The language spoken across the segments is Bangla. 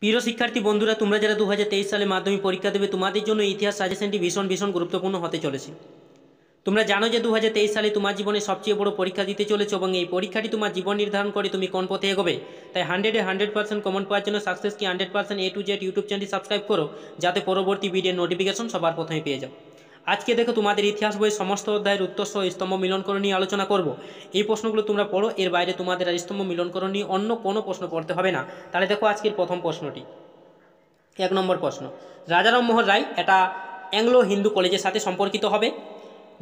প্রিয় শিক্ষার্থী বন্ধুরা, তোমরা যারা 2023 সালে মাধ্যমিক পরীক্ষা দেবে তোমাদের জন্য ইতিহাস সাজেশনটি ভীষণ গুরুত্বপূর্ণ হতে চলেছে। তোমরা জানো যে 2023 সালে তোমার জীবনে সবচেয়ে বড় পরীক্ষা দিতে চলেছো এবং এই পরীক্ষাটি তোমার জীবন নির্ধারণ করে তুমি কোন পথে এগোবে। তাই 100% কমন পাওয়ার জন্য সাকসেস কি 100% A to Z ইউটিউব চ্যানেলটি সাবস্ক্রাইব করো, যাতে পরবর্তী ভিডিওর নোটিফিকেশন সবার প্রথমে পেয়ে যাও। আজকে দেখো তোমাদের ইতিহাস বইয়ের সমস্ত অধ্যায়ের উত্তর সহ স্তম্ভ মিলনকরণ নিয়ে আলোচনা করব। এই প্রশ্নগুলো তোমরা পড়ো, এর বাইরে তোমাদের আর স্তম্ভ মিলনকরণ নিয়ে অন্য কোনো প্রশ্ন পড়তে হবে না। তাহলে দেখো আজকের প্রথম প্রশ্নটি, 1 নম্বর প্রশ্ন, রাজা রামমোহন রায় এটা অ্যাংলো হিন্দু কলেজের সাথে সম্পর্কিত হবে।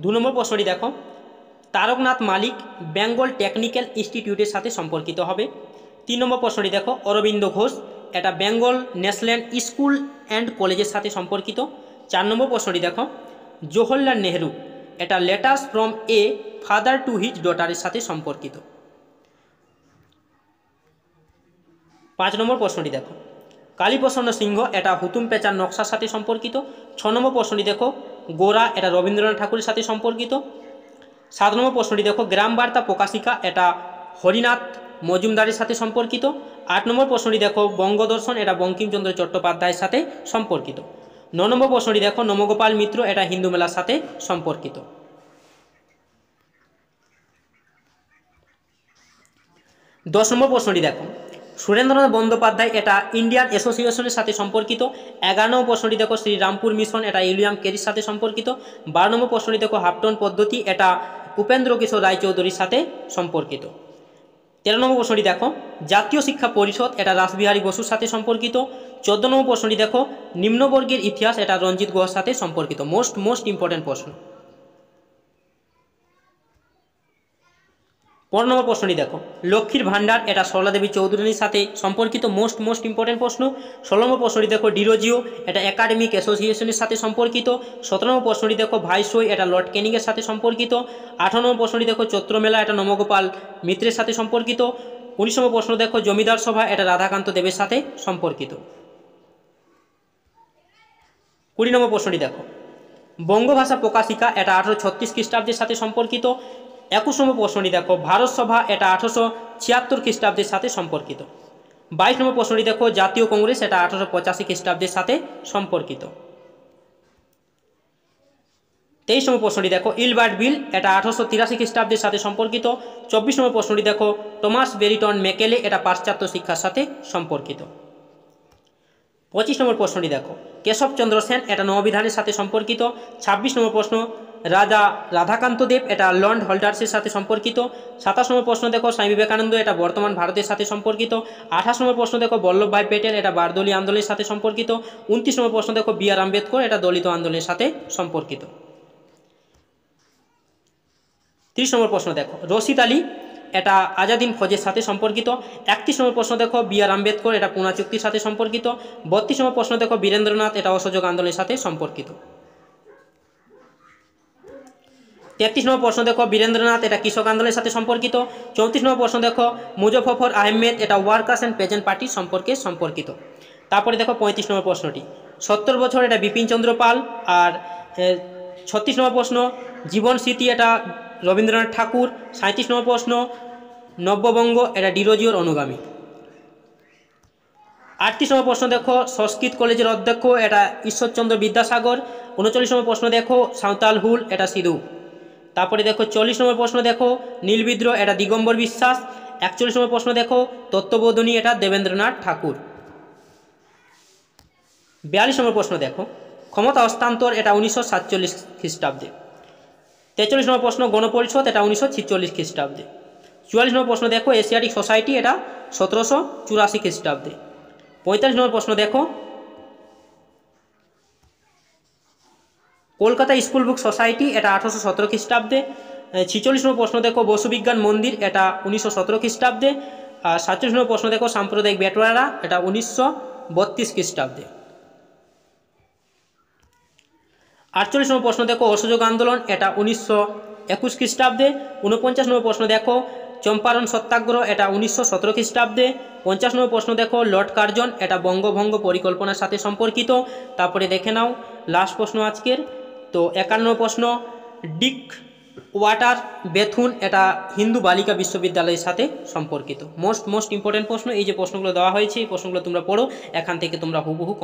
2 নম্বর প্রশ্নটি দেখো, তারকনাথ মালিক বেঙ্গল টেকনিক্যাল ইনস্টিটিউটের সাথে সম্পর্কিত হবে। 3 নম্বর প্রশ্নটি দেখো, অরবিন্দ ঘোষ এটা বেঙ্গল ন্যাশনাল স্কুল অ্যান্ড কলেজের সাথে সম্পর্কিত। 4 নম্বর প্রশ্নটি দেখো, জওহরলাল নেহরু এটা letters from a father to his ডটারের সাথে সম্পর্কিত। 5 নম্বর প্রশ্নটি দেখো, কালীপ্রসন্ন সিংহ এটা হুতুম পেঁচার নকশার সাথে সম্পর্কিত। 6 নম্বর প্রশ্নটি দেখো, গোরা এটা রবীন্দ্রনাথ ঠাকুরের সাথে সম্পর্কিত। 7 নম্বর প্রশ্নটি দেখো, গ্রাম বার্তা প্রকাশিকা এটা হরিনাথ মজুমদারের সাথে সম্পর্কিত। 8 নম্বর প্রশ্নটি দেখো, বঙ্গদর্শন এটা বঙ্কিমচন্দ্র চট্টোপাধ্যায়ের সাথে সম্পর্কিত। 9 নম্বর প্রশ্নটি দেখো, নমগোপাল মিত্র এটা হিন্দু মেলার সাথে সম্পর্কিত। 10 নম্বর প্রশ্নটি দেখো, সুরেন্দ্রনাথ বন্দ্যোপাধ্যায় এটা ইন্ডিয়ান অ্যাসোসিয়েশনের সাথে সম্পর্কিত। 11 নম্বর প্রশ্নটি দেখো, শ্রীরামপুর মিশন এটা উইলিয়াম কেরির সাথে সম্পর্কিত। 12 নম্বর প্রশ্নটি দেখো, হাফটন পদ্ধতি এটা উপেন্দ্র কিশোর রায়চৌধুরীর সাথে সম্পর্কিত। 13 নম্বর প্রশ্নটি দেখো, জাতীয় শিক্ষা পরিষদ এটা রাসবিহারী বসুর সাথে সম্পর্কিত। 14 নম্বর প্রশ্নটি দেখো, নিম্নবর্গের ইতিহাস এটা রঞ্জিত গুহার সাথে সম্পর্কিত। মোস্ট ইম্পর্টেন্ট প্রশ্ন। 15 নম্বর প্রশ্নটি দেখো, লক্ষ্মীর ভাণ্ডার এটা সরলা দেবী চৌধুরীর সাথে সম্পর্কিত। মোস্ট ইম্পর্টেন্ট প্রশ্ন। 16 নম্বর প্রশ্নটি দেখো, ডিরোজিও এটা একাডেমিক অ্যাসোসিয়েশনের সাথে সম্পর্কিত। 17 নম্বর প্রশ্নটি দেখো, ভাইসরয় এটা লর্ড ক্যানিংয়ের সাথে সম্পর্কিত। 18 নম্বর প্রশ্নটি দেখো, চৈত্রমেলা এটা নমগোপাল মিত্রের সাথে সম্পর্কিত। 19 নম্বর প্রশ্ন দেখো, জমিদার সভা এটা রাধাকান্ত দেবের সাথে সম্পর্কিত। 20 নম্বর প্রশ্নটি দেখো, বঙ্গভাষা প্রকাশিকা এটা 1836 খ্রিস্টাব্দের সাথে সম্পর্কিত। 21 নম্বর প্রশ্নটি দেখো, ভারত সভা এটা 1876 খ্রিস্টাব্দের সাথে সম্পর্কিত। 22 নম্বর প্রশ্নটি দেখো, জাতীয় কংগ্রেস এটা 1885 খ্রিস্টাব্দের সাথে সম্পর্কিত। 23 নম্বর প্রশ্নটি দেখো, ইলবার্ট বিল এটা 1883 খ্রিস্টাব্দের সাথে সম্পর্কিত। 24 নম্বর প্রশ্নটি দেখো, টমাস বেরিটন মেকেলে এটা পাশ্চাত্য শিক্ষার সাথে সম্পর্কিত। 25 নম্বর প্রশ্নটি দেখো, কেশবচন্দ্র সেন এটা নববিধানের সাথে সম্পর্কিত। 26 নম্বর প্রশ্ন, রাজা রাধাকান্ত দেব এটা লর্ড হোল্ডার্সের সাথে সম্পর্কিত। 27 নম্বর প্রশ্ন দেখো, স্বামী বিবেকানন্দ এটা বর্তমান ভারতের সাথে সম্পর্কিত। 28 নম্বর প্রশ্ন দেখো, বল্লভভাই পেটেল এটা বারদলীয় আন্দোলনের সাথে সম্পর্কিত। 29 নম্বর প্রশ্ন দেখো, বি.আর. আম্বেদকর এটা দলিত আন্দোলনের সাথে সম্পর্কিত। 30 নম্বর প্রশ্ন দেখো, রশিদ আলী এটা আজাদিন ফৌজের সাথে সম্পর্কিত। 31 নম্বর প্রশ্ন দেখো, বি.আর. আম্বেদকর এটা পুনা চুক্তির সাথে সম্পর্কিত। 32 নম্বর প্রশ্ন দেখো, বীরেন্দ্রনাথ এটা অসহযোগ আন্দোলনের সাথে সম্পর্কিত। 33 নম্বর প্রশ্ন দেখো, বীরেন্দ্রনাথ এটা কৃষক আন্দোলনের সাথে সম্পর্কিত। 34 নম্বর প্রশ্ন দেখো, মুজফফর আহমেদ এটা ওয়ার্কার্স অ্যান্ড পেজেন্ট পার্টির সম্পর্কিত। তারপরে দেখো 35 নম্বর প্রশ্নটি, 70 বছর এটা বিপিনচন্দ্র পাল। আর 36 নম্বর প্রশ্ন, জীবন স্মৃতি এটা রবীন্দ্রনাথ ঠাকুর। 37 নম্বর প্রশ্ন, নব্যবঙ্গ এটা ডিরোজিওর অনুগামী। 38 নম্বর প্রশ্ন দেখো, সংস্কৃত কলেজের অধ্যক্ষ এটা ঈশ্বরচন্দ্র বিদ্যাসাগর। 39 নম্বর প্রশ্ন দেখো, সাঁওতাল হুল এটা সিধু। তারপরে দেখো 40 নম্বর প্রশ্ন দেখো, নীলবিদ্রোহ এটা দিগম্বর বিশ্বাস। 41 নম্বর প্রশ্ন দেখো, তত্ত্ববোধিনী এটা দেবেন্দ্রনাথ ঠাকুর। 42 নম্বর প্রশ্ন দেখো, ক্ষমতা হস্তান্তর এটা 1947 খ্রিস্টাব্দে। 43 নম্বর প্রশ্ন, গণপরিষদ এটা 1946 খ্রিস্টাব্দে। 44 নম্বর প্রশ্ন দেখো, এশিয়াটিক সোসাইটি এটা 1784 খ্রিস্টাব্দে। 45 নম্বর প্রশ্ন দেখো, কলকাতা স্কুল বুক সোসাইটি এটা 1817 খ্রিস্টাব্দে। 46 নম্বর প্রশ্ন দেখো, বসুবিজ্ঞান মন্দির এটা 1917 খ্রিস্টাব্দে। আর 47 নম্বর প্রশ্ন দেখো, সাম্প্রদায়িক বেটোয়ারা এটা 1932 খ্রিস্টাব্দে। 48 নম্বর প্রশ্ন দেখো, অসহযোগ আন্দোলন এটা 1921 খ্রিস্টাব্দে। 49 নম্বর প্রশ্ন দেখো, চম্পারণ সত্যাগ্রহ এটা 1917 খ্রিস্টাব্দে। 50 নম্বর প্রশ্ন দেখো, লর্ড কার্জন এটা বঙ্গভঙ্গ পরিকল্পনার সাথে সম্পর্কিত। তারপরে দেখে নাও লাস্ট প্রশ্ন আজকের। তো 51 প্রশ্ন, ডিক ওয়াটার বেথুন এটা হিন্দু বালিকা বিশ্ববিদ্যালয়ের সাথে সম্পর্কিত। মোস্ট ইম্পর্টেন্ট প্রশ্ন, এই যে প্রশ্নগুলো দেওয়া হয়েছে এই প্রশ্নগুলো তোমরা পড়ো, এখান থেকে তোমরা হুবহু